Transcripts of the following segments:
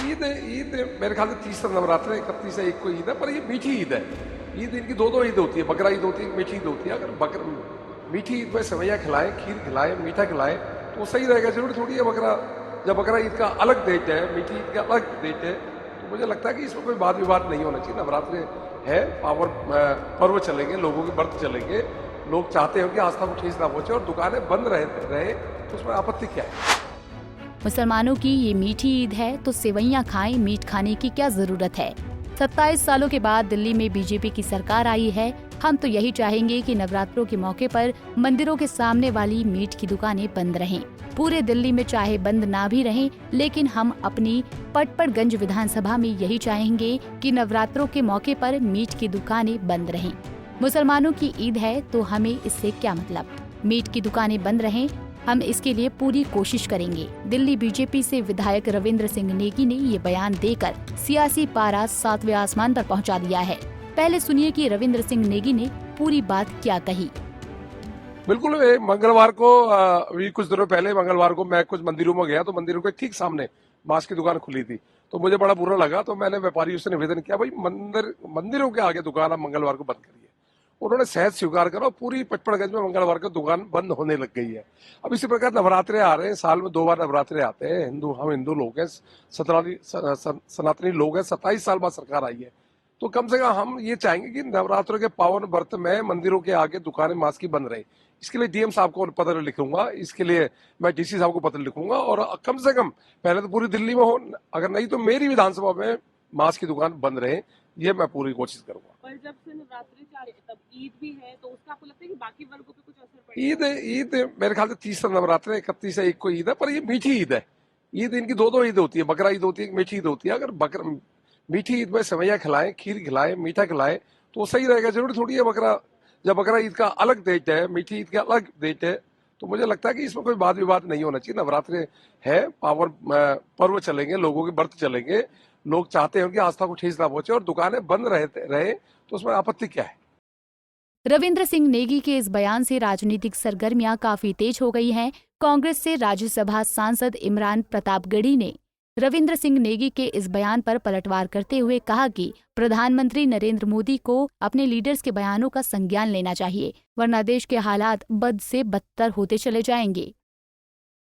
ईद ईद मेरे ख्याल से तीसरा नवरात्र है, 31 है, एक को ईद है, पर ये मीठी ईद है। ईद इनकी दो ईद होती है, बकरा ईद होती है, मीठी ईद होती है। अगर मीठी ईद में सेवैयाँ खिलाएं, खीर खिलाएं, मीठा खिलाएं तो सही रहेगा। जरूरी थोड़ी है जब बकरा ईद का अलग डेट है, मीठी ईद का अलग डेट है, तो मुझे लगता है कि इसमें कोई वाद विवाद नहीं होना चाहिए। नवरात्र है, पर्व चलेंगे, लोगों के व्रत चलेंगे, लोग चाहते हो कि आस्था को ठेस ना पहुंचे और दुकानें बंद रहे तो उसमें आपत्ति क्या है। मुसलमानों की ये मीठी ईद है तो सेवैयां खाएं, मीठ खाने की क्या जरूरत है। 27 सालों के बाद दिल्ली में बीजेपी की सरकार आई है। हम तो यही चाहेंगे कि नवरात्रों के मौके पर मंदिरों के सामने वाली मीट की दुकानें बंद रहें। पूरे दिल्ली में चाहे बंद ना भी रहें, लेकिन हम अपनी पटपड़गंज विधानसभा में यही चाहेंगे कि नवरात्रों के मौके पर मीट की दुकानें बंद रहें। मुसलमानों की ईद है तो हमें इससे क्या मतलब। मीट की दुकानें बंद रहें, हम इसके लिए पूरी कोशिश करेंगे। दिल्ली बीजेपी से विधायक रविंद्र सिंह नेगी ने ये बयान देकर सियासी पारा 7वें आसमान पर पहुंचा दिया है। पहले सुनिए कि रविंद्र सिंह नेगी ने पूरी बात क्या कही। बिल्कुल, मंगलवार को अभी कुछ दिनों पहले मंगलवार को मैं कुछ मंदिरों में गया तो मंदिरों के ठीक सामने मांस की दुकान खुली थी, तो मुझे बड़ा बुरा लगा। तो मैंने व्यापारियों से निवेदन किया, भाई मंदिरों के आगे दुकान आप मंगलवार को बंद करिए। उन्होंने सहज स्वीकार करा, पूरी पचपड़गंज में मंगलवार को दुकान बंद होने लग गई है। अब इसी प्रकार नवरात्रे आ रहे हैं, साल में 2 बार नवरात्रे आते हैं। हम हिंदू लोग हैं, सनातनी लोग हैं। 27 साल बाद सरकार आई है, तो कम से कम हम ये चाहेंगे कि नवरात्रों के पावन व्रत में मंदिरों के आगे दुकानें मास्क की बंद रहे। इसके लिए डीएम साहब को पत्र लिखूंगा, इसके लिए मैं डीसी साहब को पत्र लिखूंगा, और कम से कम पहले तो पूरी दिल्ली में हो, अगर नहीं तो मेरी विधानसभा में मास्क की दुकान बंद रहे, ये मैं पूरी कोशिश करूंगा। पर जब से नवरात्रि चालू तब ईद भी है, तो उसका आपको लगता है कि बाकी वर्गों पे कुछ असर पड़ेगा? ईद मेरे ख्याल से तीसरा नवरात्र है, 31 है, एक को ईद है, पर ये मीठी ईद है। ईद इनकी दो ईद होती है, बकरा ईद होती है, मीठी ईद होती है। अगर मीठी ईद में सेवैयाँ खिलाएं, खीर खिलाएं, मीठा खिलाएं तो सही रहेगा। जरूरी थोड़ी है जब बकरा ईद का अलग डेट है, मीठी ईद का अलग डेट है, तो मुझे लगता है कि इसमें कोई वाद विवाद नहीं होना चाहिए। नवरात्र है, पर्व चलेंगे, लोगों के व्रत चलेंगे, लोग चाहते हो कि आस्था को ठेस ना पहुंचे और दुकानें बंद रहे तो उसमें आपत्ति क्या है। रविंद्र सिंह नेगी के इस बयान से राजनीतिक सरगर्मियां काफी तेज हो गई हैं। कांग्रेस से राज्यसभा सांसद इमरान प्रतापगढ़ी ने रविंद्र सिंह नेगी के इस बयान पर पलटवार करते हुए कहा कि प्रधानमंत्री नरेंद्र मोदी को अपने लीडर्स के बयानों का संज्ञान लेना चाहिए, वरना देश के हालात बद से बदतर होते चले जाएंगे।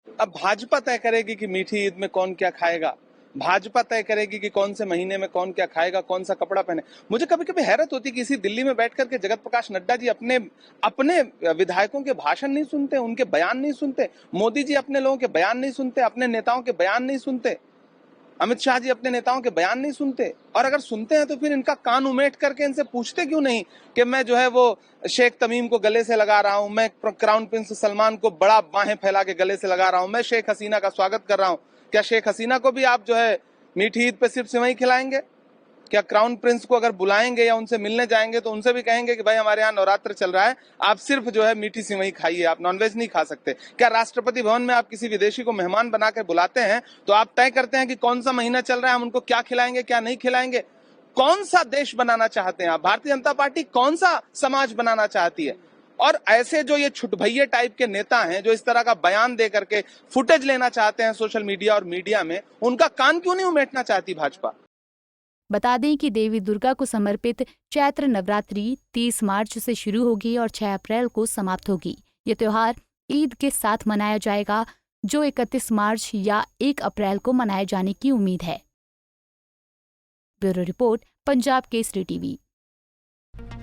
अब भाजपा तय करेगी कि मीठी ईद में कौन क्या खाएगा, भाजपा तय करेगी कि कौन से महीने में कौन क्या खाएगा, कौन सा कपड़ा पहने। मुझे कभी कभी हैरत होती है कि इसी दिल्ली में बैठ करके जगत प्रकाश नड्डा जी अपने विधायकों के भाषण नहीं सुनते, उनके बयान नहीं सुनते। मोदी जी अपने लोगों के बयान नहीं सुनते, अपने नेताओं के बयान नहीं सुनते। अमित शाह जी अपने नेताओं के बयान नहीं सुनते, और अगर सुनते हैं तो फिर इनका कान उमेट करके इनसे पूछते क्यों नहीं कि मैं जो है वो शेख तमीम को गले से लगा रहा हूं, मैं क्राउन प्रिंस सलमान को बड़ा बाहें फैला के गले से लगा रहा हूं, मैं शेख हसीना का स्वागत कर रहा हूं। क्या शेख हसीना को भी आप जो है मीठी ईद पे सिर्फ सेवई खिलाएंगे? क्या क्राउन प्रिंस को अगर बुलाएंगे या उनसे मिलने जाएंगे तो उनसे भी कहेंगे कि भाई हमारे यहाँ नवरात्र चल रहा है, आप सिर्फ जो है मीठी सेवई खाइए, आप नॉनवेज नहीं खा सकते? क्या राष्ट्रपति भवन में आप किसी विदेशी को मेहमान बना के बुलाते हैं तो आप तय करते हैं कि कौन सा महीना चल रहा है, हम उनको क्या खिलाएंगे, क्या नहीं खिलाएंगे? कौन सा देश बनाना चाहते हैं आप? भारतीय जनता पार्टी कौन सा समाज बनाना चाहती है? और ऐसे जो ये छुटभैये टाइप के नेता हैं जो इस तरह का बयान दे करके फुटेज लेना चाहते हैं सोशल मीडिया और मीडिया में, उनका कान क्यों नहीं उमेटना चाहती भाजपा? बता दें कि देवी दुर्गा को समर्पित चैत्र नवरात्रि 30 मार्च से शुरू होगी और 6 अप्रैल को समाप्त होगी। ये त्योहार ईद के साथ मनाया जाएगा, जो 31 मार्च या 1 अप्रैल को मनाए जाने की उम्मीद है। Bureau report, Punjab Kesari TV.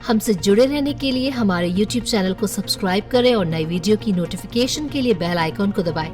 हमसे जुड़े रहने के लिए हमारे YouTube चैनल को सब्सक्राइब करें और नई वीडियो की नोटिफिकेशन के लिए बेल आइकॉन को दबाएं।